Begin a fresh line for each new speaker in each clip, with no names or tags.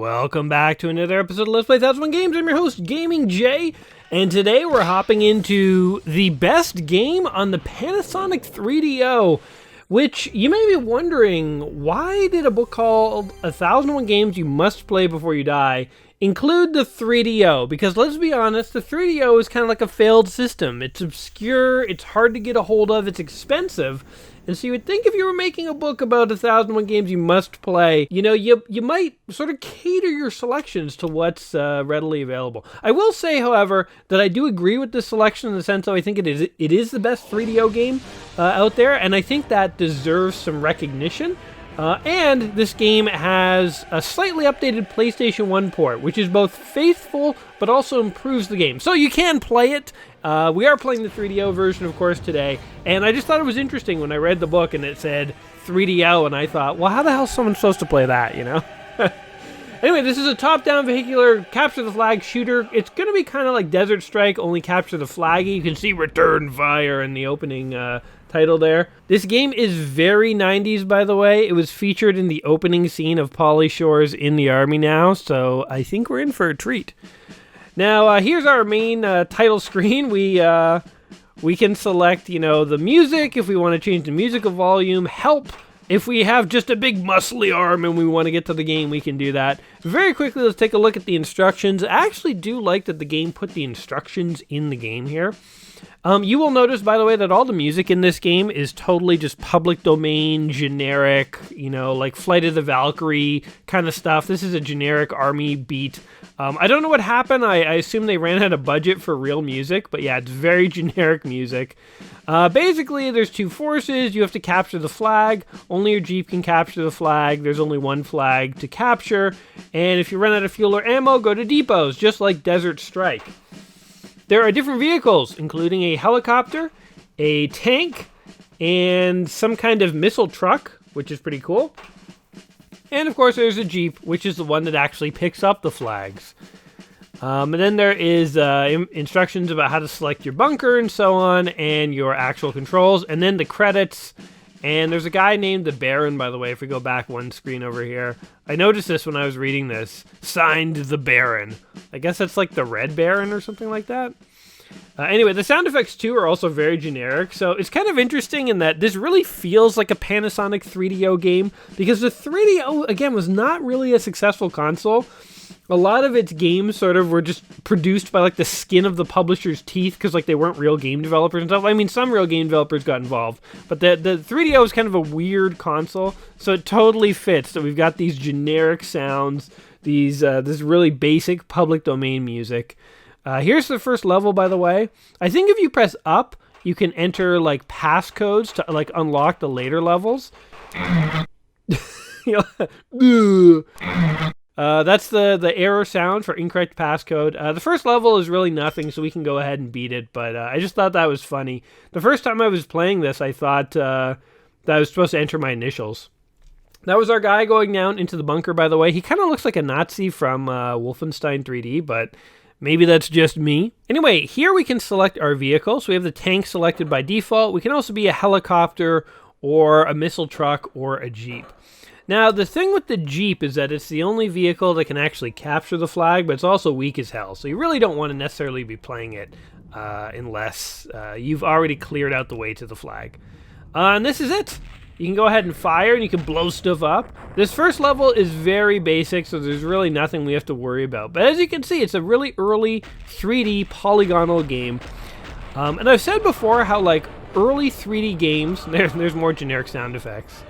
Welcome back to another episode of Let's Play 1001 Games. I'm your host, Gaming Jay, and today we're hopping into the best game on the Panasonic 3DO, which you may be wondering, why did a book called 1001 Games You Must Play Before You Die include the 3DO? Because let's be honest, the 3DO is kind of like a failed system. It's obscure, it's hard to get a hold of, it's expensive. And so you would think if you were making a book about 1001 games you must play, you know, you might sort of cater your selections to what's readily available. I will say, however, that I do agree with this selection in the sense that I think it is the best 3DO game out there, and I think that deserves some recognition. And this game has a slightly updated PlayStation 1 port, which is both faithful but also improves the game. So you can play it. We are playing the 3DO version, of course, today. And I just thought it was interesting when I read the book and it said 3DO, and I thought, well, how the hell is someone supposed to play that, you know? Anyway, this is a top-down vehicular capture the flag shooter. It's going to be kind of like Desert Strike, only capture the flaggy. You can see Return Fire in the opening title there. This game is very 90s, by the way. It was featured in the opening scene of Pauly Shore's In the Army Now, so I think we're in for a treat. Now, here's our main title screen. We can select, you know, the music if we want to change the musical volume, help. If we have just a big muscly arm and we want to get to the game, we can do that. Very quickly, let's take a look at the instructions. I actually do like that the game put the instructions in the game here. You will notice, by the way, that all the music in this game is totally just public domain, generic, you know, like Flight of the Valkyrie kind of stuff. This is a generic army beat. I don't know what happened. I assume they ran out of budget for real music, but yeah, it's very generic music. Basically, there's two forces. You have to capture the flag. Only your Jeep can capture the flag. There's only one flag to capture. And if you run out of fuel or ammo, go to depots, just like Desert Strike. There are different vehicles, including a helicopter, a tank, and some kind of missile truck, which is pretty cool. And of course, there's a Jeep, which is the one that actually picks up the flags. And then there is instructions about how to select your bunker and so on, and your actual controls, and then the credits. And there's a guy named the Baron, by the way, if we go back one screen over here. I noticed this when I was reading this. Signed the Baron. I guess that's like the Red Baron or something like that. Anyway, the sound effects too are also very generic, so it's kind of interesting in that this really feels like a Panasonic 3DO game, because the 3DO, again, was not really a successful console. A lot of its games sort of were just produced by like the skin of the publisher's teeth, because like they weren't real game developers and stuff. I mean, some real game developers got involved, but the 3DO is kind of a weird console, so it totally fits. So we've got these generic sounds, these this really basic public domain music. Here's the first level, by the way. I think if you press up, you can enter like passcodes to like unlock the later levels. That's the error sound for incorrect passcode. The first level is really nothing, so we can go ahead and beat it, but I just thought that was funny. The first time I was playing this, I thought that I was supposed to enter my initials. That was our guy going down into the bunker, by the way. He kind of looks like a Nazi from Wolfenstein 3D, but maybe that's just me. Anyway, here we can select our vehicle. So we have the tank selected by default. We can also be a helicopter or a missile truck or a Jeep. Now, the thing with the Jeep is that it's the only vehicle that can actually capture the flag, but it's also weak as hell. So you really don't want to necessarily be playing it unless you've already cleared out the way to the flag. And this is it. You can go ahead and fire, and you can blow stuff up. This first level is very basic, so there's really nothing we have to worry about. But as you can see, it's a really early 3D polygonal game. And I've said before how, like, early 3D games... There's more generic sound effects.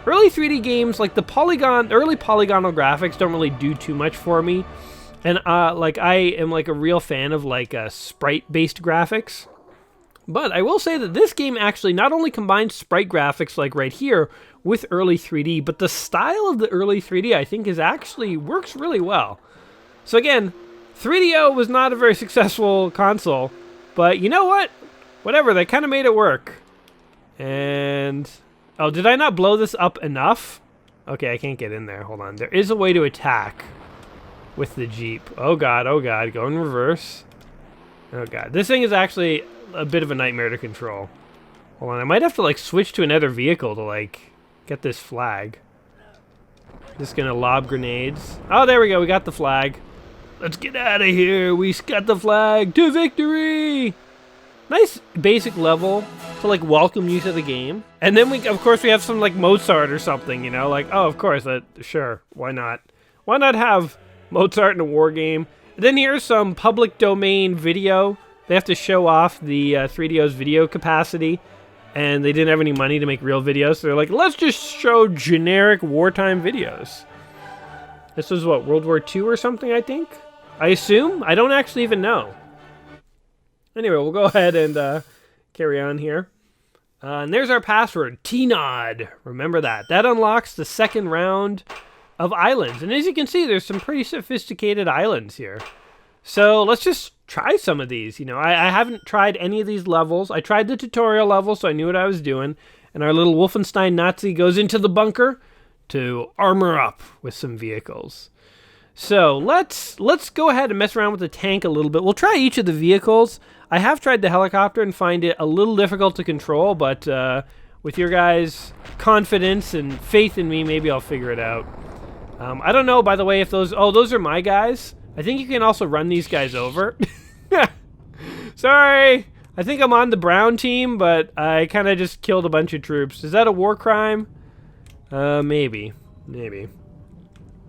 Early 3D games, like early polygonal graphics don't really do too much for me. And, like, I am, like, a real fan of, like, sprite-based graphics. But I will say that this game actually not only combines sprite graphics like right here with early 3D, but the style of the early 3D I think works really well. So again, 3DO was not a very successful console, but you know what? Whatever, they kind of made it work. And, oh, did I not blow this up enough? Okay, I can't get in there. Hold on. There is a way to attack with the Jeep. Oh god, go in reverse. Oh god, this thing is actually a bit of a nightmare to control. Hold on, I might have to like switch to another vehicle to like get this flag. Just gonna lob grenades. Oh, there we go. We got the flag. Let's get out of here. We got the flag to victory. Nice basic level to like welcome you to the game. And then of course we have some like Mozart or something, you know, like, oh, of course, sure, why not? Why not have Mozart in a war game? And then here's some public domain video. They have to show off the 3DO's video capacity, and they didn't have any money to make real videos, so they're like, let's just show generic wartime videos. This was what, World War II or something, I think? I assume? I don't actually even know. Anyway, we'll go ahead and carry on here. And there's our password, T-Nod. Remember that. That unlocks the second round of islands. And as you can see, there's some pretty sophisticated islands here. So let's just try some of these. You know, I haven't tried any of these levels. I tried the tutorial level, so I knew what I was doing. And our little Wolfenstein Nazi goes into the bunker to armor up with some vehicles. So let's go ahead and mess around with the tank a little bit. We'll try each of the vehicles. I have tried the helicopter and find it a little difficult to control, but with your guys' confidence and faith in me, maybe I'll figure it out. I don't know, by the way, if those are my guys. I think you can also run these guys over. Sorry, I think I'm on the brown team, but I kind of just killed a bunch of troops. Is that a war crime? Maybe.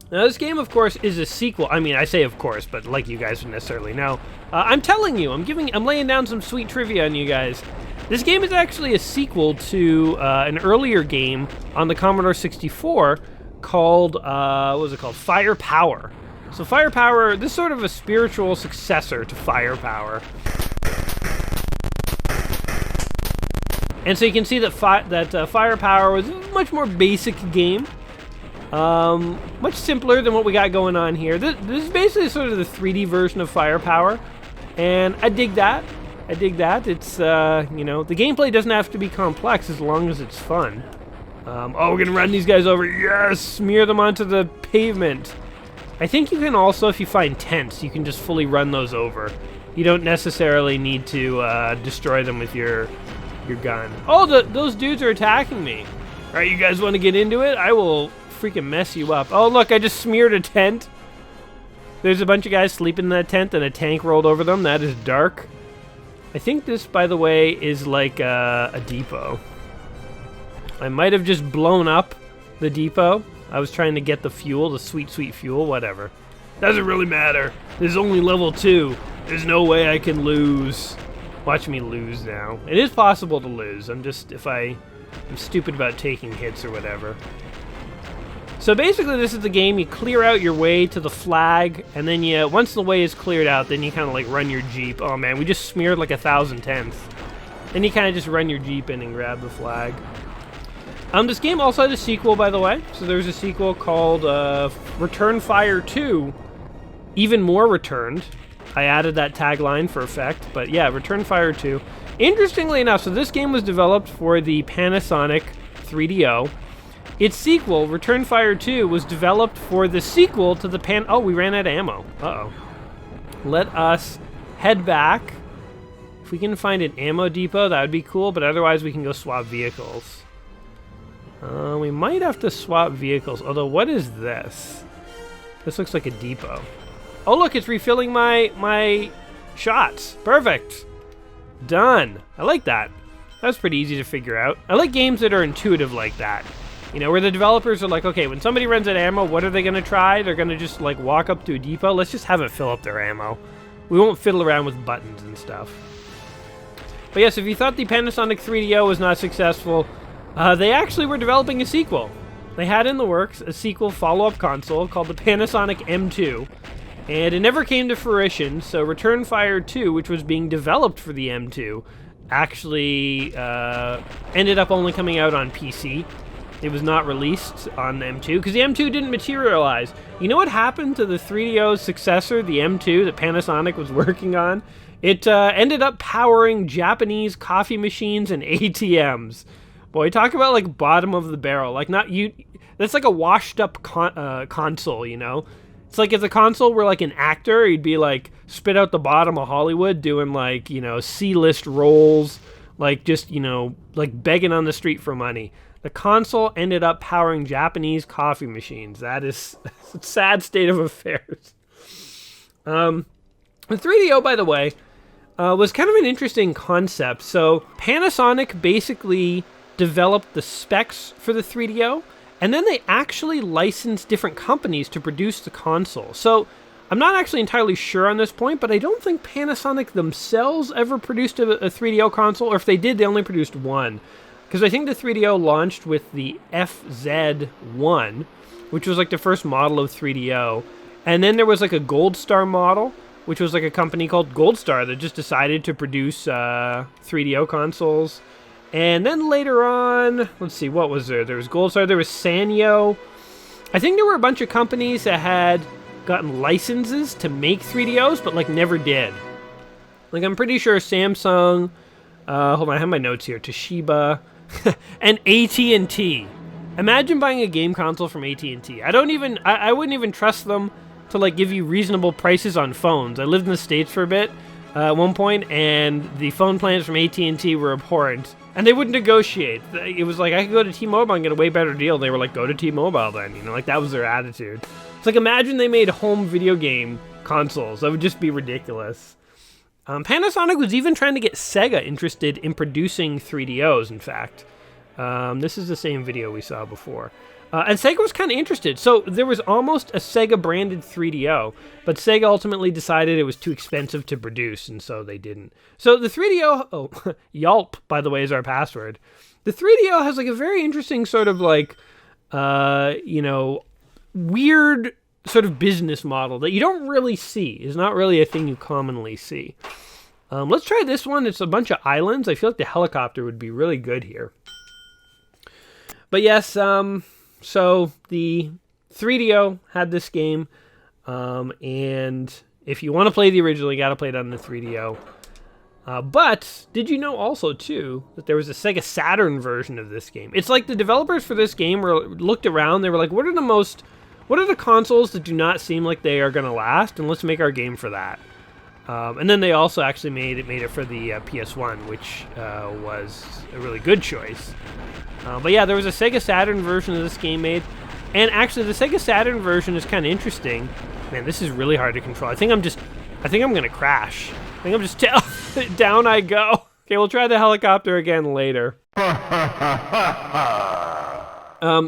Now, this game, of course, is a sequel. I mean, I say of course, but like you guys would necessarily know. I'm telling you, I'm laying down some sweet trivia on you guys. This game is actually a sequel to an earlier game on the Commodore 64 called, what was it called? Firepower. So Firepower, this is sort of a spiritual successor to Firepower. And so you can see that Firepower was a much more basic game. Much simpler than what we got going on here. This is basically sort of the 3D version of Firepower, and I dig that. It's, you know, the gameplay doesn't have to be complex as long as it's fun. Oh, we're gonna run these guys over. Yes, smear them onto the pavement. I think you can also, if you find tents, you can just fully run those over. You don't necessarily need to destroy them with your gun. Oh, those dudes are attacking me. All right, you guys want to get into it? I will freaking mess you up. Oh, look, I just smeared a tent. There's a bunch of guys sleeping in that tent and a tank rolled over them. That is dark. I think this, by the way, is like a depot. I might have just blown up the depot. I was trying to get the fuel, the sweet, sweet fuel, whatever. Doesn't really matter. This is only level 2. There's no way I can lose. Watch me lose now. It is possible to lose. I'm stupid about taking hits or whatever. So basically this is the game, you clear out your way to the flag, and then once the way is cleared out, then you kind of like run your Jeep. Oh man, we just smeared like 1,000 tenths. Then you kind of just run your Jeep in and grab the flag. This game also had a sequel, by the way. So there's a sequel called Return Fire 2. Even more returned. I added that tagline for effect, but yeah, Return Fire 2. Interestingly enough, so this game was developed for the Panasonic 3DO. Its sequel, Return Fire 2, was developed for the sequel to the Oh, we ran out of ammo. Uh-oh. Let us head back. If we can find an ammo depot, that would be cool, but otherwise we can go swap vehicles. We might have to swap vehicles, although what is this? This looks like a depot. Oh, look, it's refilling my shots. Perfect. Done. I like that. That was pretty easy to figure out. I like games that are intuitive like that. You know, where the developers are like, okay, when somebody runs out of ammo, what are they going to try? They're going to just, like, walk up to a depot. Let's just have it fill up their ammo. We won't fiddle around with buttons and stuff. But yes, if you thought the Panasonic 3DO was not successful, they actually were developing a sequel. They had in the works a sequel follow-up console called the Panasonic M2. And it never came to fruition, so Return Fire 2, which was being developed for the M2, actually ended up only coming out on PC. It was not released on the M2, because the M2 didn't materialize. You know what happened to the 3DO's successor, the M2, that Panasonic was working on? It ended up powering Japanese coffee machines and ATMs. Boy, talk about, like, bottom of the barrel. Like, that's like a washed-up console, you know? It's like if the console were like an actor, he'd be like spit out the bottom of Hollywood doing like, you know, C-list roles, like just, you know, like begging on the street for money. the console ended up powering Japanese coffee machines. That is a sad state of affairs. The 3DO, by the way, was kind of an interesting concept. So Panasonic basically developed the specs for the 3DO, and then they actually licensed different companies to produce the console. So I'm not actually entirely sure on this point, but I don't think Panasonic themselves ever produced a 3DO console, or if they did, they only produced one. Because I think the 3DO launched with the FZ1, which was like the first model of 3DO. And then there was like a Gold Star model, which was like a company called Gold Star that just decided to produce 3DO consoles. And then later on, let's see, what was there? There was Gold Star, there was Sanyo. I think there were a bunch of companies that had gotten licenses to make 3DOs, but like never did. Like I'm pretty sure Samsung, hold on, I have my notes here, Toshiba, and AT&T. Imagine buying a game console from AT&T. I wouldn't even trust them to like give you reasonable prices on phones. I lived in the States for a bit at one point, and the phone plans from AT&T were abhorrent, and they wouldn't negotiate. It was like, I could go to T-Mobile and get a way better deal. They were like, go to T-Mobile then, you know, like that was their attitude. It's like, imagine they made home video game consoles. That would just be ridiculous. Panasonic was even trying to get Sega interested in producing 3DOs, in fact. This is the same video we saw before. And Sega was kind of interested. So there was almost a Sega-branded 3DO, but Sega ultimately decided it was too expensive to produce, and so they didn't. So the 3DO... Oh, YALP, by the way, is our password. The 3DO has like a very interesting sort of like, weird sort of business model that you don't really see. It's not really a thing you commonly see. Let's try this one. It's a bunch of islands. I feel like the helicopter would be really good here. But yes, so the 3DO had this game, and if you want to play the original, you got to play it on the 3DO. But did you know also, too, that there was a Sega Saturn version of this game? It's like the developers for this game looked around, they were like, what are the consoles that do not seem like they are going to last, and let's make our game for that. And then they also actually made it for the PS1, which was a really good choice. But yeah, there was a Sega Saturn version of this game made, and actually the Sega Saturn version is kind of interesting. Man, this is really hard to control. I think I'm gonna crash. I think I'm just down I go. Okay, we'll try the helicopter again later.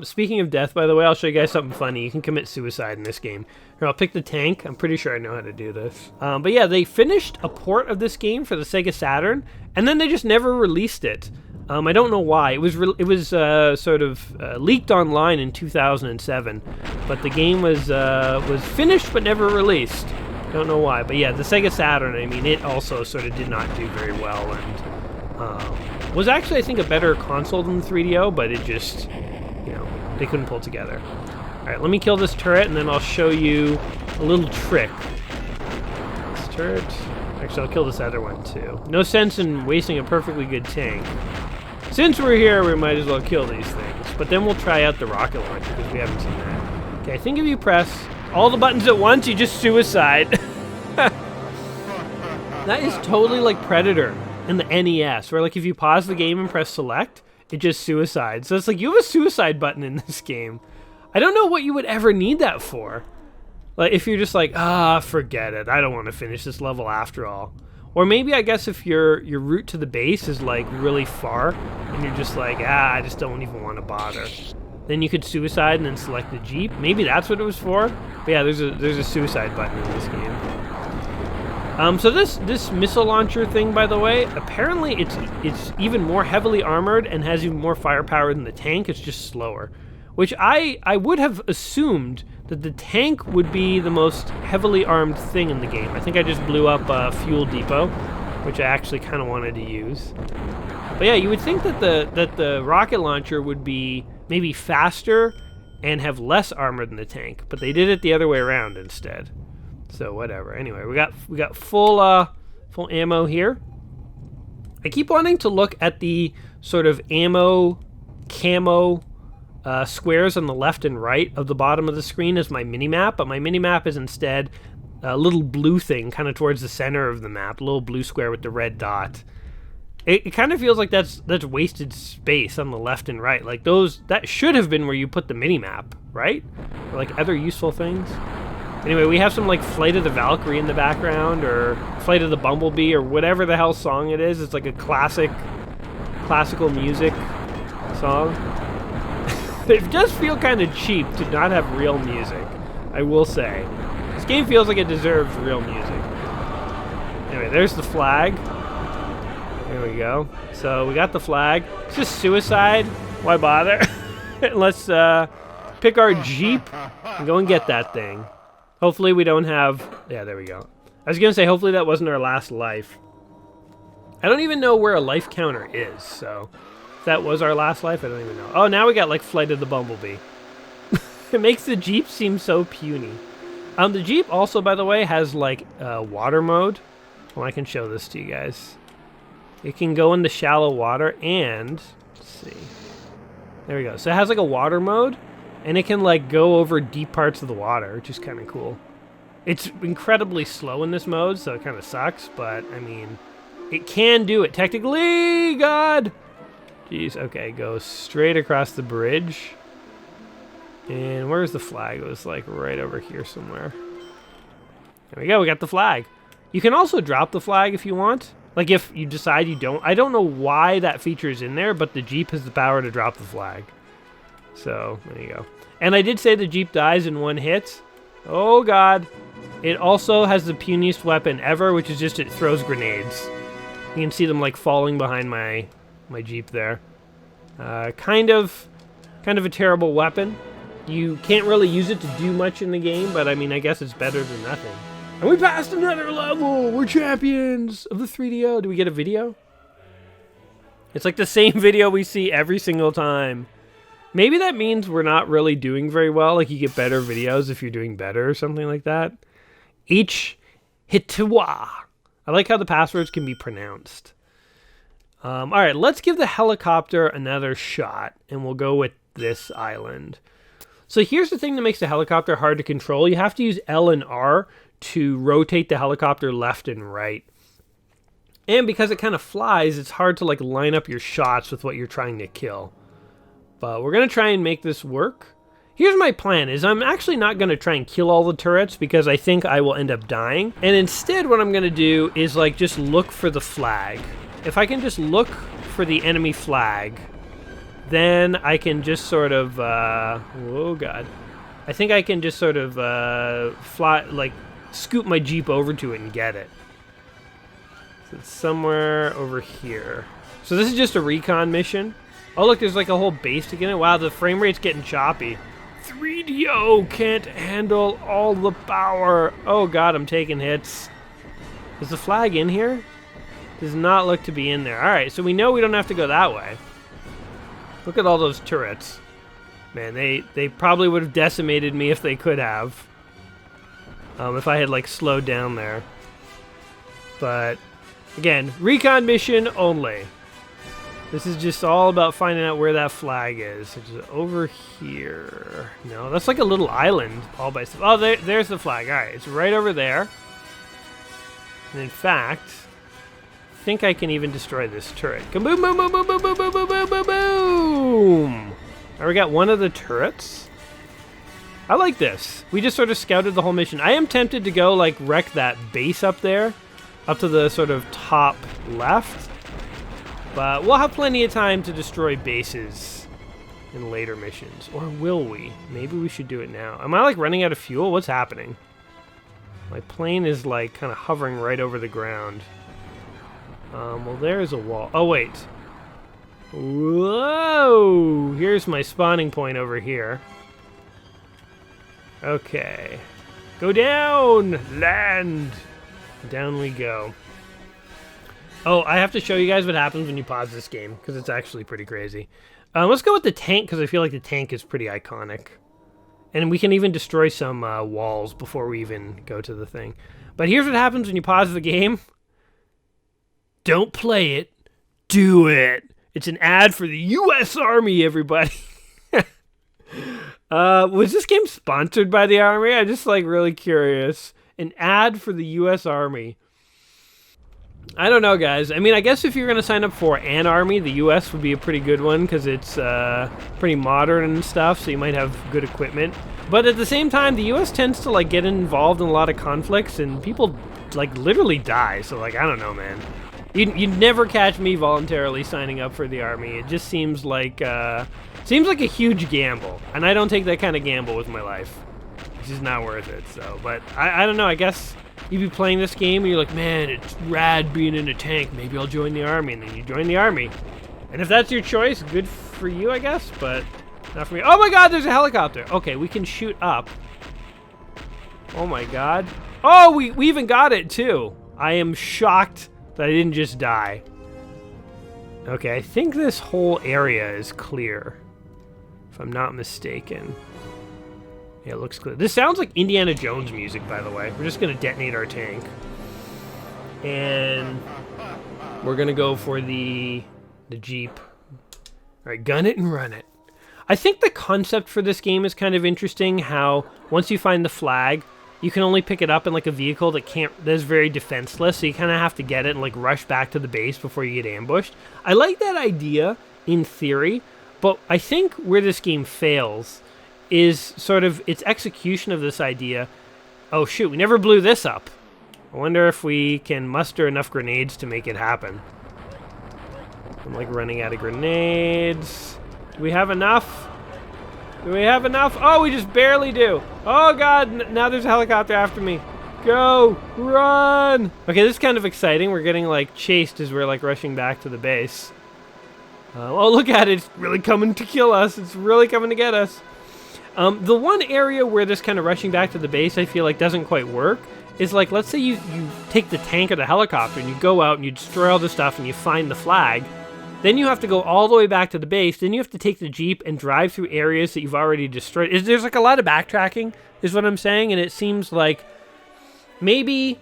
Speaking of death, by the way, I'll show you guys something funny. You can commit suicide in this game. Here, I'll pick the tank. I'm pretty sure I know how to do this. But yeah, they finished a port of this game for the Sega Saturn, and then they just never released it. I don't know why. It was leaked online in 2007, but the game was finished but never released. Don't know why, but yeah, the Sega Saturn. I mean, it also sort of did not do very well, and was actually, I think, a better console than the 3DO, but it just, they couldn't pull together. All right, let me kill this turret, and then I'll show you a little trick. This turret. Actually, I'll kill this other one too. No sense in wasting a perfectly good tank. Since we're here, we might as well kill these things. But then we'll try out the rocket launcher, because we haven't seen that. Okay, I think if you press all the buttons at once, you just suicide. That is totally like Predator in the NES, where like if you pause the game and press select, it just suicides. So it's like you have a suicide button in this game. I don't know what you would ever need that for. Like if you're just like, forget it. I don't want to finish this level after all. Or maybe, I guess, if your route to the base is, like, really far, and you're just like, I just don't even want to bother. Then you could suicide and then select the Jeep. Maybe that's what it was for. But yeah, there's a suicide button in this game. So this missile launcher thing, by the way, apparently it's even more heavily armored and has even more firepower than the tank. It's just slower. Which I would have assumed that the tank would be the most heavily armed thing in the game. I think I just blew up a fuel depot, which I actually kind of wanted to use. But yeah, you would think that the rocket launcher would be maybe faster and have less armor than the tank, but they did it the other way around instead. So whatever. Anyway, we got full ammo here. I keep wanting to look at the sort of ammo camo squares on the left and right of the bottom of the screen as my mini-map, but my mini-map is instead a little blue thing kind of towards the center of the map, a little blue square with the red dot. It kind of feels like that's wasted space on the left and right. Like that should have been where you put the mini-map, right? Or like other useful things. Anyway, we have some like Flight of the Valkyrie in the background, or Flight of the Bumblebee, or whatever the hell song it is. It's like a classical music song. They just feel kind of cheap to not have real music, I will say. This game feels like it deserves real music. Anyway, there's the flag. There we go. So we got the flag. It's just suicide. Why bother? Let's pick our Jeep and go and get that thing. Hopefully we don't have... Yeah, there we go. I was going to say, hopefully that wasn't our last life. I don't even know where a life counter is, so... If that was our last life, I don't even know. Oh, now we got, like, Flight of the Bumblebee. It makes the Jeep seem so puny. The Jeep also, by the way, has, like, water mode. Well, I can show this to you guys. It can go in the shallow water, and... Let's see. There we go. So it has, like, a water mode. And it can, like, go over deep parts of the water, which is kind of cool. It's incredibly slow in this mode, so it kind of sucks. But, I mean, it can do it. Technically, God! Jeez, okay, go straight across the bridge. And where's the flag? It was, like, right over here somewhere. There we go, we got the flag. You can also drop the flag if you want. Like, if you decide you don't. I don't know why that feature is in there, but the Jeep has the power to drop the flag. So, there you go. And I did say the Jeep dies in one hit. Oh, God. It also has the puniest weapon ever, which is just it throws grenades. You can see them, like, falling behind my Jeep there. Kind of a terrible weapon. You can't really use it to do much in the game, but, I mean, I guess it's better than nothing. And we passed another level! We're champions of the 3DO. Do we get a video? It's like the same video we see every single time. Maybe that means we're not really doing very well. Like, you get better videos if you're doing better or something like that. Hitwa. I like how the passwords can be pronounced. All right, let's give the helicopter another shot, and we'll go with this island. So here's the thing that makes the helicopter hard to control. You have to use L and R to rotate the helicopter left and right. And because it kind of flies, it's hard to, like, line up your shots with what you're trying to kill. But we're going to try and make this work. Here's my plan, is I'm actually not going to try and kill all the turrets because I think I will end up dying. And instead what I'm going to do is, like, just look for the flag. If I can just look for the enemy flag, then I can just sort of, oh God. I think I can just sort of fly, like, scoop my Jeep over to it and get it. So it's somewhere over here. So this is just a recon mission. Oh, look, there's like a whole base to get in. Wow, the frame rate's getting choppy. 3DO can't handle all the power. Oh, God, I'm taking hits. Is the flag in here? Does not look to be in there. All right, so we know we don't have to go that way. Look at all those turrets. Man, they probably would have decimated me if they could have. If I had, like, slowed down there. But, again, recon mission only. This is just all about finding out where that flag is. It's over here. No, that's like a little island all by itself. Oh, there's the flag. All right, it's right over there. And in fact, I think I can even destroy this turret. Kaboom, boom, boom, boom, boom, boom, boom, boom, boom, boom, boom. All right, we got one of the turrets. I like this. We just sort of scouted the whole mission. I am tempted to go, like, wreck that base up there, up to the sort of top left. But we'll have plenty of time to destroy bases in later missions. Or will we? Maybe we should do it now. Am I, like, running out of fuel? What's happening? My plane is, like, kind of hovering right over the ground. Well, there's a wall. Oh, wait. Whoa! Here's my spawning point over here. Okay. Go down! Land! Down we go. Oh, I have to show you guys what happens when you pause this game, because it's actually pretty crazy. Let's go with the tank, because I feel like the tank is pretty iconic. And we can even destroy some walls before we even go to the thing. But here's what happens when you pause the game. Don't play it. Do it. It's an ad for the U.S. Army, everybody. Was this game sponsored by the Army? I'm just, like, really curious. An ad for the U.S. Army. I don't know, guys. I mean, I guess if you're going to sign up for an army, the U.S. would be a pretty good one because it's pretty modern and stuff, so you might have good equipment. But at the same time, the U.S. tends to, like, get involved in a lot of conflicts, and people, like, literally die. So, like, I don't know, man. You'd never catch me voluntarily signing up for the army. It just seems like a huge gamble, and I don't take that kind of gamble with my life. It's just not worth it. So, but I don't know. I guess you'd be playing this game and you're like, man, it's rad being in a tank. Maybe I'll join the army, and then you join the army. And if that's your choice, good for you, I guess. But not for me. Oh my God, there's a helicopter. Okay, we can shoot up. Oh my God. Oh, we even got it too. I am shocked that I didn't just die. Okay, I think this whole area is clear, if I'm not mistaken. Yeah, it looks clear. This sounds like Indiana Jones music, by the way. We're just gonna detonate our tank. And we're gonna go for the Jeep. All right, gun it and run it. I think the concept for this game is kind of interesting, how once you find the flag, you can only pick it up in like a vehicle that is very defenseless, so you kind of have to get it and like rush back to the base before you get ambushed. I like that idea in theory, but I think where this game fails is sort of its execution of this idea. Oh shoot, we never blew this up. I wonder if we can muster enough grenades to make it happen. I'm like running out of grenades. Do we have enough? Do we have enough? Oh, we just barely do. Oh God, now there's a helicopter after me. Go, run. Okay, this is kind of exciting. We're getting like chased as we're like rushing back to the base. Oh, look at it. It's really coming to kill us. It's really coming to get us. The one area where this kind of rushing back to the base I feel like doesn't quite work is like, let's say you take the tank or the helicopter and you go out and you destroy all the stuff and you find the flag. Then you have to go all the way back to the base. Then you have to take the Jeep and drive through areas that you've already destroyed. There's like a lot of backtracking is what I'm saying. And it seems like maybe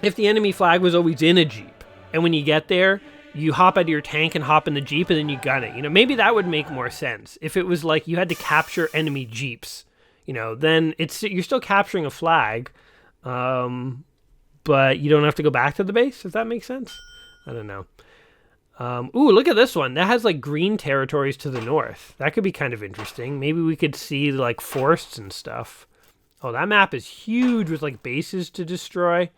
if the enemy flag was always in a Jeep and when you get there, you hop out of your tank and hop in the Jeep and then you gun it. You know, maybe that would make more sense. If it was like you had to capture enemy Jeeps, you know, then you're still capturing a flag, but you don't have to go back to the base, if that makes sense. I don't know. Ooh, look at this one. That has like green territories to the north. That could be kind of interesting. Maybe we could see like forests and stuff. Oh, that map is huge with like bases to destroy.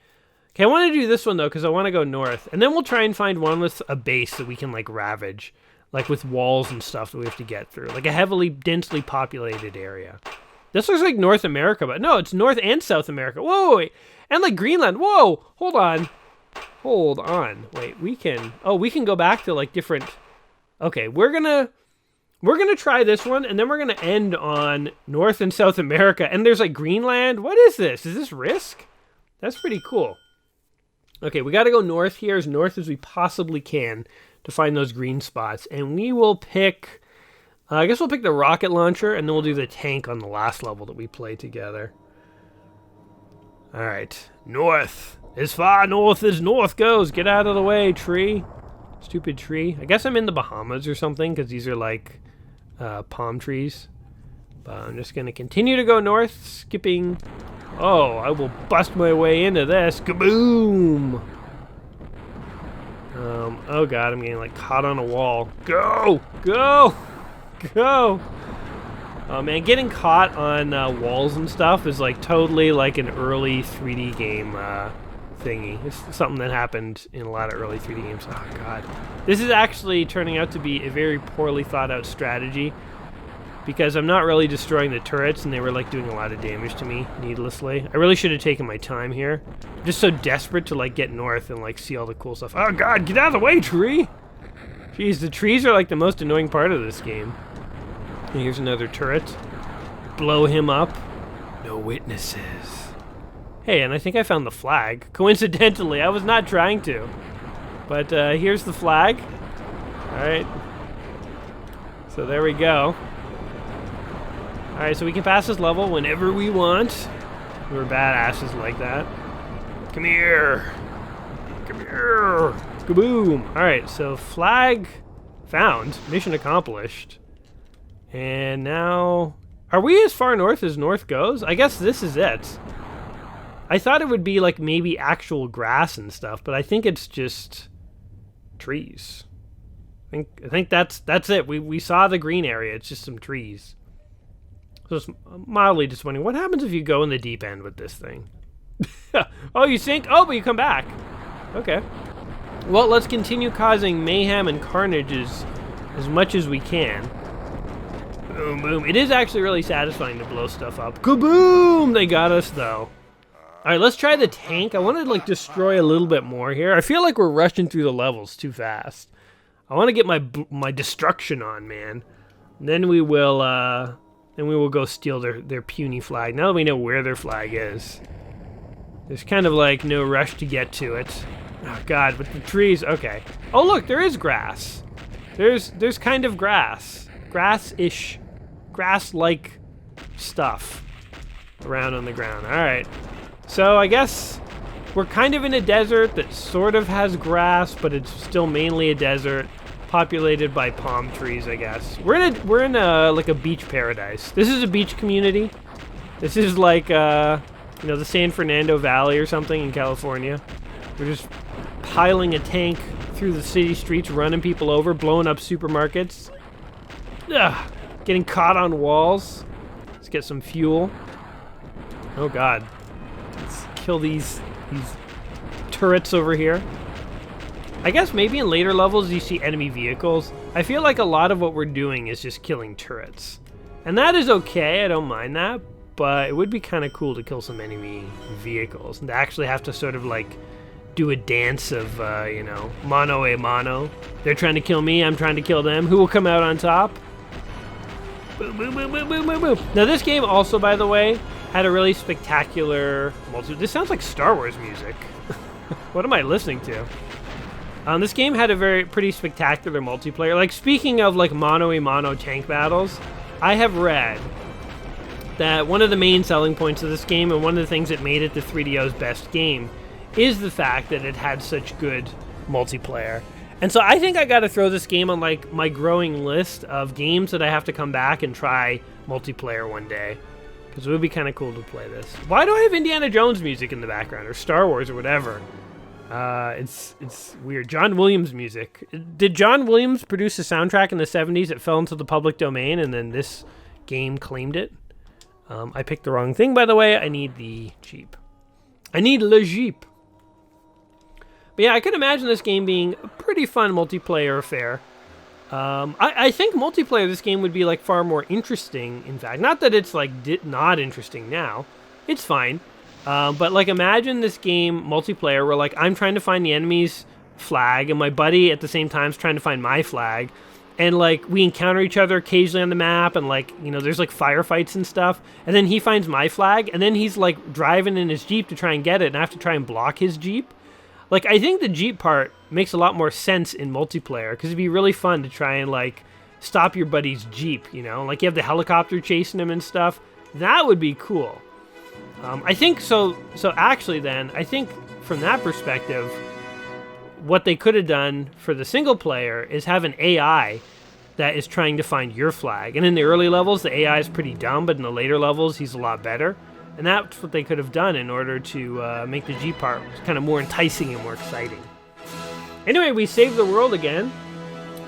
Okay, I want to do this one, though, because I want to go north. And then we'll try and find one with a base that we can, like, ravage. Like, with walls and stuff that we have to get through. Like, a heavily, densely populated area. This looks like North America, but no, it's North and South America. Whoa, wait. And, like, Greenland. Whoa, hold on. Hold on. Wait, we can go back to, like, different... Okay, we're gonna try this one, and then we're gonna end on North and South America. And there's, like, Greenland. What is this? Is this Risk? That's pretty cool. Okay, we got to go north here, as north as we possibly can to find those green spots. And we will pick, I guess we'll pick the rocket launcher, and then we'll do the tank on the last level that we play together. All right, north. As far north as north goes. Get out of the way, tree. Stupid tree. I guess I'm in the Bahamas or something, because these are like palm trees. But I'm just going to continue to go north, skipping... Oh, I will bust my way into this. Kaboom! Oh God, I'm getting like caught on a wall. Go! Go! Go! Oh man, getting caught on walls and stuff is like totally like an early 3D game thingy. It's something that happened in a lot of early 3D games. Oh God. This is actually turning out to be a very poorly thought out strategy, because I'm not really destroying the turrets, and they were like doing a lot of damage to me needlessly. I really should have taken my time here. I'm just so desperate to like get north and like see all the cool stuff. Oh God, get out of the way, tree! Jeez, the trees are like the most annoying part of this game. And here's another turret. Blow him up. No witnesses. Hey, and I think I found the flag. Coincidentally, I was not trying to. But here's the flag. Alright. So there we go. Alright, so we can pass this level whenever we want. We're badasses like that. Come here. Come here. Kaboom. Alright, so flag found. Mission accomplished. And now... Are we as far north as north goes? I guess this is it. I thought it would be like maybe actual grass and stuff, but I think it's just trees. I think that's it. We saw the green area. It's just some trees. So it's mildly disappointing. What happens if you go in the deep end with this thing? Oh, you sink? Oh, but you come back. Okay. Well, let's continue causing mayhem and carnage as much as we can. Boom, boom. It is actually really satisfying to blow stuff up. Kaboom! They got us, though. All right, let's try the tank. I want to, like, destroy a little bit more here. I feel like we're rushing through the levels too fast. I want to get my destruction on, man. And then we will go steal their puny flag. Now that we know where their flag is. There's kind of, like, no rush to get to it. Oh, God, with the trees. Okay. Oh, look, there is grass. There's kind of grass. Grass-ish. Grass-like stuff around on the ground. All right. So I guess we're kind of in a desert that sort of has grass, but it's still mainly a desert populated by palm trees, I guess. We're in a like a beach paradise. This is a beach community. This is like the San Fernando Valley or something in California. We're just piling a tank through the city streets, running people over, blowing up supermarkets. Ugh, getting caught on walls. Let's get some fuel. Oh God. Let's kill these turrets over here. I guess maybe in later levels you see enemy vehicles. I feel like a lot of what we're doing is just killing turrets. And that is okay, I don't mind that, but it would be kind of cool to kill some enemy vehicles and to actually have to sort of like do a dance of, mano a mano. They're trying to kill me, I'm trying to kill them. Who will come out on top? Boom, boom, boom, boom, boom, boom, boom. Now this game also, by the way, had a really spectacular This sounds like Star Wars music. What am I listening to? This game had a pretty spectacular multiplayer. Like, speaking of like mano-a-mano tank battles, I have read that one of the main selling points of this game, and one of the things that made it the 3DO's best game, is the fact that it had such good multiplayer. And so I think I got to throw this game on like my growing list of games that I have to come back and try multiplayer one day. Because it would be kind of cool to play this. Why do I have Indiana Jones music in the background, or Star Wars, or whatever? It's weird. John Williams music. Did John Williams produce a soundtrack in the 70s that fell into the public domain, and then this game claimed it? I picked the wrong thing, by the way. I need the Jeep. I need Le Jeep. But yeah, I could imagine this game being a pretty fun multiplayer affair. I think multiplayer of this game would be like far more interesting, in fact. Not that it's like not interesting now. It's fine. But like imagine this game multiplayer where like I'm trying to find the enemy's flag and my buddy at the same time is trying to find my flag. And like we encounter each other occasionally on the map and like, there's like firefights and stuff. And then he finds my flag and then he's like driving in his Jeep to try and get it, and I have to try and block his Jeep. Like, I think the Jeep part makes a lot more sense in multiplayer, because it'd be really fun to try and, like, stop your buddy's Jeep, Like, you have the helicopter chasing him and stuff. That would be cool. I think, so actually then, I think from that perspective, what they could have done for the single player is have an AI that is trying to find your flag. And in the early levels, the AI is pretty dumb, but in the later levels, he's a lot better. And that's what they could have done in order to make the Jeep part kind of more enticing and more exciting. Anyway, we saved the world again.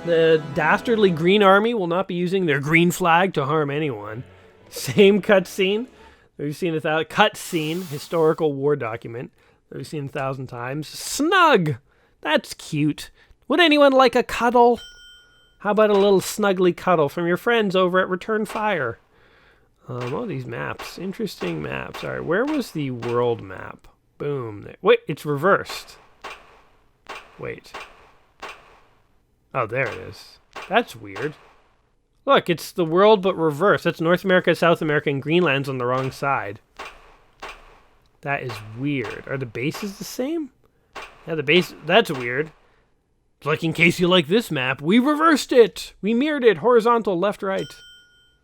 The dastardly Green Army will not be using their green flag to harm anyone. Same cutscene. We've seen cutscene, historical war document that we've seen 1,000 times. Snug! That's cute. Would anyone like a cuddle? How about a little snuggly cuddle from your friends over at Return Fire? All these maps. Interesting maps. All right, where was the world map? Boom. Wait, it's reversed. Wait. Oh, there it is. That's weird. Look, it's the world but reversed. That's North America, South America, and Greenland's on the wrong side. That is weird. Are the bases the same? Yeah, the base... That's weird. It's like, in case you like this map, we reversed it! We mirrored it. Horizontal, left, right.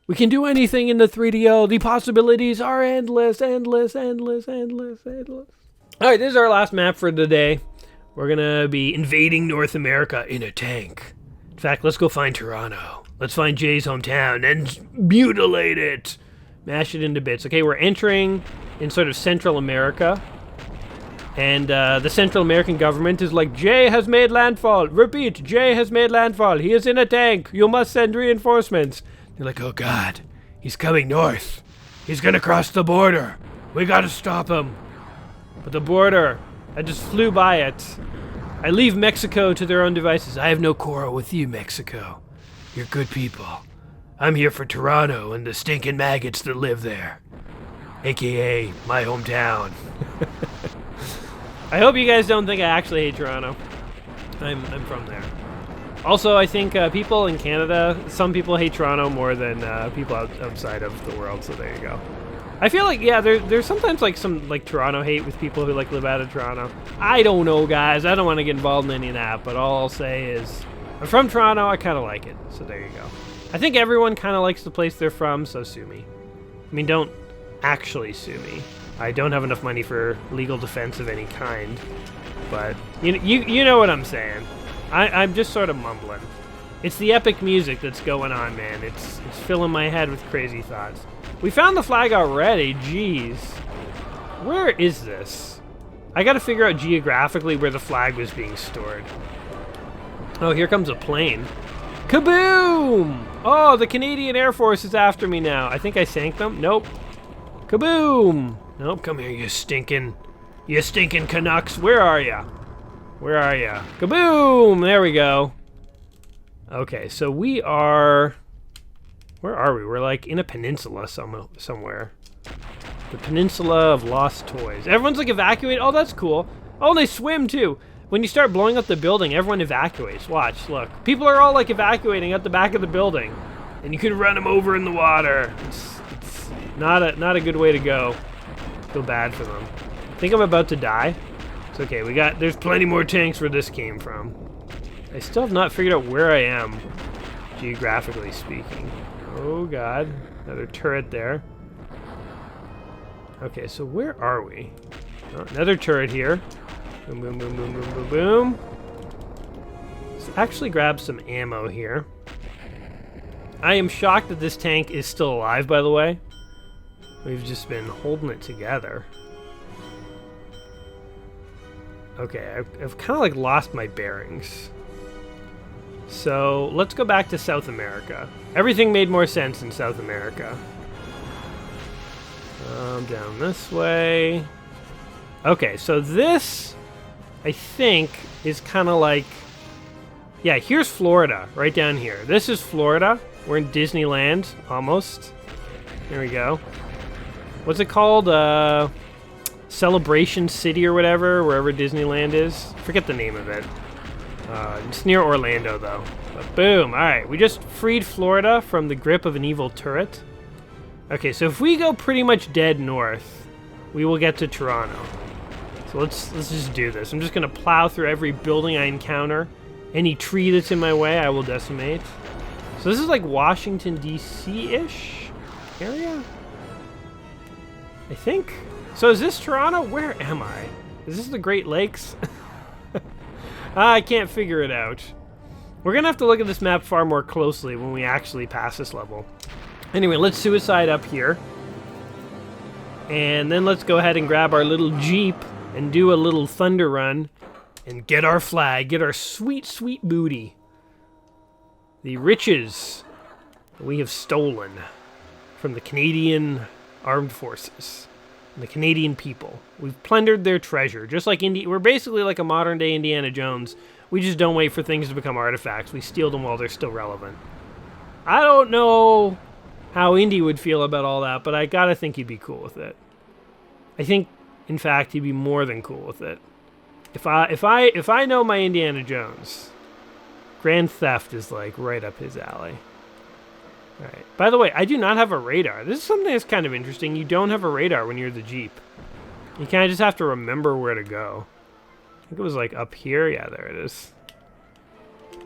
We can do anything in the 3DO. The possibilities are endless, endless, endless, endless, endless. All right, this is our last map for today. We're going to be invading North America in a tank. In fact, let's go find Toronto. Let's find Jay's hometown and mutilate it. Mash it into bits. Okay, we're entering in sort of Central America. And the Central American government is like, Jay has made landfall. Repeat, Jay has made landfall. He is in a tank. You must send reinforcements. They're like, oh God, he's coming north. He's gonna cross the border. We gotta stop him. But the border, I just flew by it. I leave Mexico to their own devices. I have no quarrel with you, Mexico. You're good people. I'm here for Toronto and the stinking maggots that live there. AKA my hometown. I hope you guys don't think I actually hate Toronto. I'm from there. Also, I think people in Canada, some people hate Toronto more than people outside of the world, so there you go. I feel like, yeah, there's sometimes like some like Toronto hate with people who like live out of Toronto. I don't know, guys. I don't want to get involved in any of that, but all I'll say is I'm from Toronto. I kind of like it, so there you go. I think everyone kind of likes the place they're from, so sue me. I mean, don't actually sue me. I don't have enough money for legal defense of any kind, but you know what I'm saying. I'm just sort of mumbling. It's the epic music that's going on, man. It's filling my head with crazy thoughts. We found the flag already. Jeez. Where is this? I gotta figure out geographically where the flag was being stored. Oh, here comes a plane. Kaboom! Oh, the Canadian Air Force is after me now. I think I sank them. Nope. Kaboom! Nope, come here, you stinking Canucks. Where are ya? Where are ya? Kaboom! There we go. Okay, so we are... Where are we? We're like in a peninsula somewhere. The Peninsula of Lost Toys. Everyone's like evacuated. Oh, that's cool. Oh, they swim too. When you start blowing up the building, everyone evacuates. Watch, look. People are all like evacuating at the back of the building. And you can run them over in the water. It's not a good way to go. Feel bad for them. I think I'm about to die. It's okay, there's plenty more tanks where this came from. I still have not figured out where I am, geographically speaking. Oh God, another turret there. Okay, so where are we? Oh, another turret here. Boom, boom, boom, boom, boom, boom, boom. Let's actually grab some ammo here. I am shocked that this tank is still alive, by the way. We've just been holding it together. Okay, I've kind of like lost my bearings. So let's go back to South America. Everything made more sense in South America. Down this way. Okay, so this, I think, is kind of like... Yeah, here's Florida, right down here. This is Florida. We're in Disneyland, almost. There we go. What's it called? Celebration City or whatever, wherever Disneyland is. Forget the name of it. It's near Orlando, though. But boom. All right, we just freed Florida from the grip of an evil turret. Okay, so if we go pretty much dead north, we will get to Toronto. So let's just do this. I'm just going to plow through every building I encounter. Any tree that's in my way, I will decimate. So this is like Washington, D.C.-ish area? I think. So is this Toronto? Where am I? Is this the Great Lakes? I can't figure it out. We're going to have to look at this map far more closely when we actually pass this level. Anyway, let's suicide up here. And then let's go ahead and grab our little Jeep and do a little thunder run and get our flag, get our sweet, sweet booty. The riches we have stolen from the Canadian Armed Forces. The Canadian people. We've plundered their treasure. Just like we're basically like a modern day Indiana Jones. We just don't wait for things to become artifacts. We steal them while they're still relevant. I don't know how Indy would feel about all that, but I gotta think he'd be cool with it. I think, in fact, he'd be more than cool with it. If I know my Indiana Jones, Grand Theft is like right up his alley. All right. By the way, I do not have a radar. This is something that's kind of interesting. You don't have a radar when you're the Jeep. You kind of just have to remember where to go. I think it was like up here. Yeah, there it is.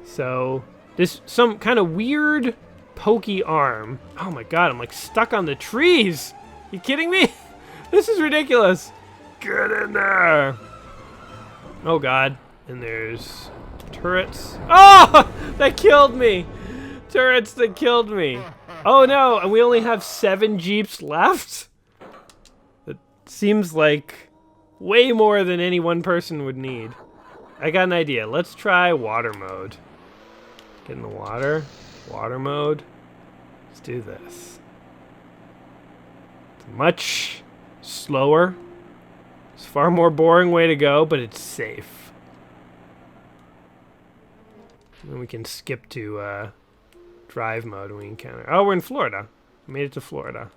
So this some kind of weird pokey arm. Oh my God, I'm like stuck on the trees. You kidding me? This is ridiculous. Get in there. Oh God. And there's turrets. Oh, that killed me. Turrets that killed me. Oh no, and we only have 7 Jeeps left? That seems like way more than any one person would need. I got an idea. Let's try water mode. Get in the water. Water mode. Let's do this. It's much slower. It's a far more boring way to go, but it's safe. And we can skip to drive mode when we encounter. Oh, we're in Florida. We made it to Florida.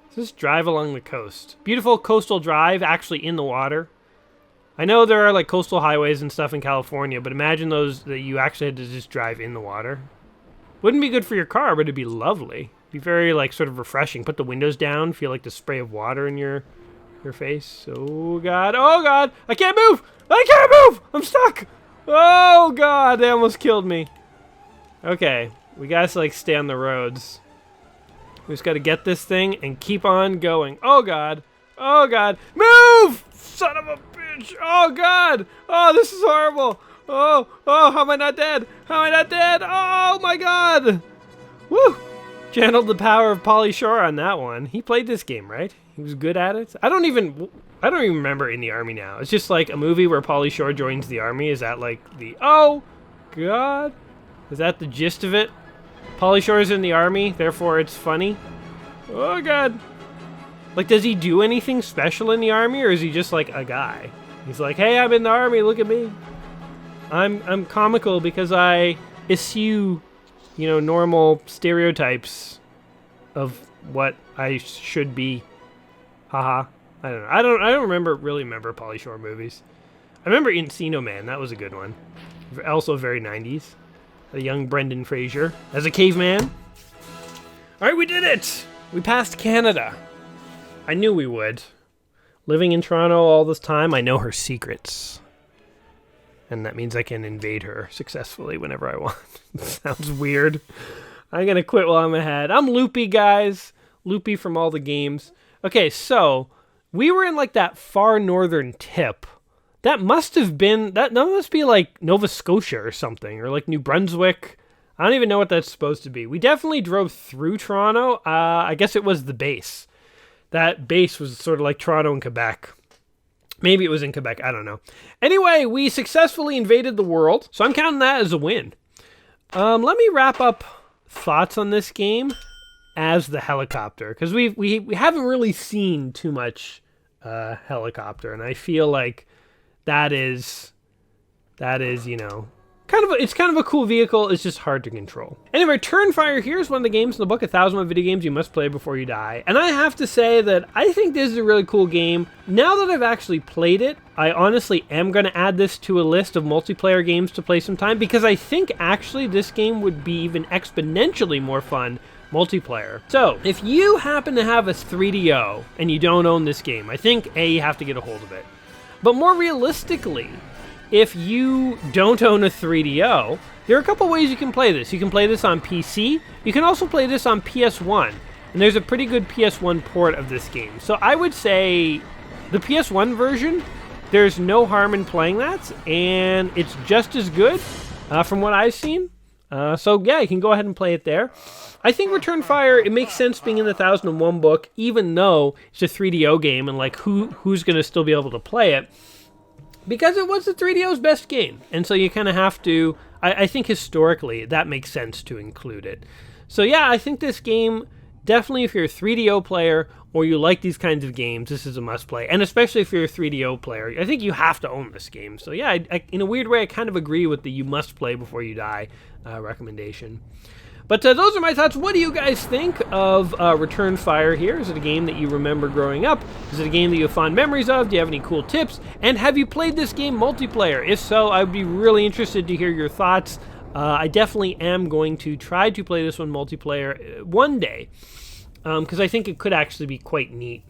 Let's just drive along the coast. Beautiful coastal drive, actually in the water. I know there are like coastal highways and stuff in California, but imagine those that you actually had to just drive in the water. Wouldn't be good for your car, but it'd be lovely. Be very like sort of refreshing. Put the windows down, feel like the spray of water in your face. Oh god, I can't move! I can't move! I'm stuck! Oh god, they almost killed me. Okay, we gotta like stay on the roads. We just gotta get this thing and keep on going. Oh god, move! Son of a bitch! Oh god! Oh, this is horrible! Oh, how am I not dead? How am I not dead? Oh my god! Woo! Channeled the power of Pauly Shore on that one. He played this game, right? He was good at it. I don't even remember In the Army now. It's just like a movie where Pauly Shore joins the army. Is that like the oh god? Is that the gist of it? Pauly Shore's in the army, therefore it's funny. Oh god. Like, does he do anything special in the army, or is he just like a guy? He's like, hey, I'm in the army, look at me. I'm comical because I eschew, you know, normal stereotypes of what I should be. Haha. I don't know. I don't really remember Pauly Shore movies. I remember Encino Man, that was a good one. Also very 90s. A young Brendan Fraser as a caveman. Alright, we did it! We passed Canada. I knew we would. Living in Toronto all this time, I know her secrets. And that means I can invade her successfully whenever I want. Sounds weird. I'm gonna quit while I'm ahead. I'm loopy, guys. Loopy from all the games. Okay, so we were in like that far northern tip. That must have been, that must be like Nova Scotia or something, or like New Brunswick. I don't even know what that's supposed to be. We definitely drove through Toronto. I guess it was the base. That base was sort of like Toronto and Quebec. Maybe it was in Quebec, I don't know. Anyway, we successfully invaded the world, so I'm counting that as a win. Let me wrap up thoughts on this game as the helicopter, because we haven't really seen too much helicopter, and I feel like that is, you know, it's kind of a cool vehicle. It's just hard to control. Anyway, Turnfire here is one of the games in the book, 1,001 Video Games You Must Play Before You Die. And I have to say that I think this is a really cool game. Now that I've actually played it, I honestly am going to add this to a list of multiplayer games to play sometime, because I think actually this game would be even exponentially more fun multiplayer. So, if you happen to have a 3DO and you don't own this game, I think you have to get a hold of it. But more realistically, if you don't own a 3DO, there are a couple ways you can play this. You can play this on PC. You can also play this on PS1. And there's a pretty good PS1 port of this game. So I would say the PS1 version, there's no harm in playing that. And it's just as good from what I've seen. So yeah, you can go ahead and play it there. I think Return Fire, it makes sense being in the 1001 book, even though it's a 3DO game and like who's going to still be able to play it. Because it was the 3DO's best game. And so you kind of have to, I think historically, that makes sense to include it. So yeah, I think this game, definitely if you're a 3DO player or you like these kinds of games, this is a must play. And especially if you're a 3DO player, I think you have to own this game. So yeah, in a weird way, I kind of agree with the you must play before you die recommendation. But those are my thoughts. What do you guys think of Return Fire here? Is it a game that you remember growing up? Is it a game that you have fond memories of? Do you have any cool tips? And have you played this game multiplayer? If so, I would be really interested to hear your thoughts. I definitely am going to try to play this one multiplayer one day, because I think it could actually be quite neat.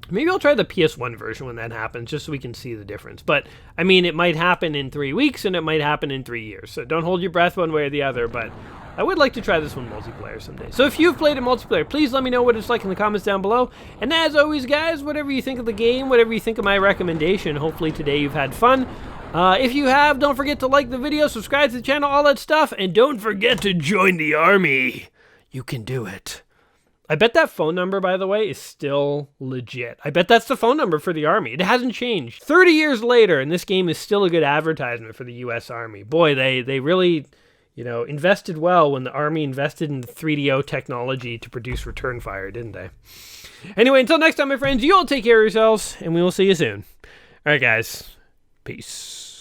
Maybe I'll try the PS1 version when that happens, just so we can see the difference. But, I mean, it might happen in 3 weeks, and it might happen in 3 years. So don't hold your breath one way or the other, but I would like to try this one multiplayer someday. So if you've played it multiplayer, please let me know what it's like in the comments down below. And as always, guys, whatever you think of the game, whatever you think of my recommendation, hopefully today you've had fun. If you have, don't forget to like the video, subscribe to the channel, all that stuff, and don't forget to join the army. You can do it. I bet that phone number, by the way, is still legit. I bet that's the phone number for the Army. It hasn't changed. 30 years later, and this game is still a good advertisement for the U.S. Army. Boy, they really, invested well when the Army invested in the 3DO technology to produce return fire, didn't they? Anyway, until next time, my friends, you all take care of yourselves, and we will see you soon. All right, guys. Peace.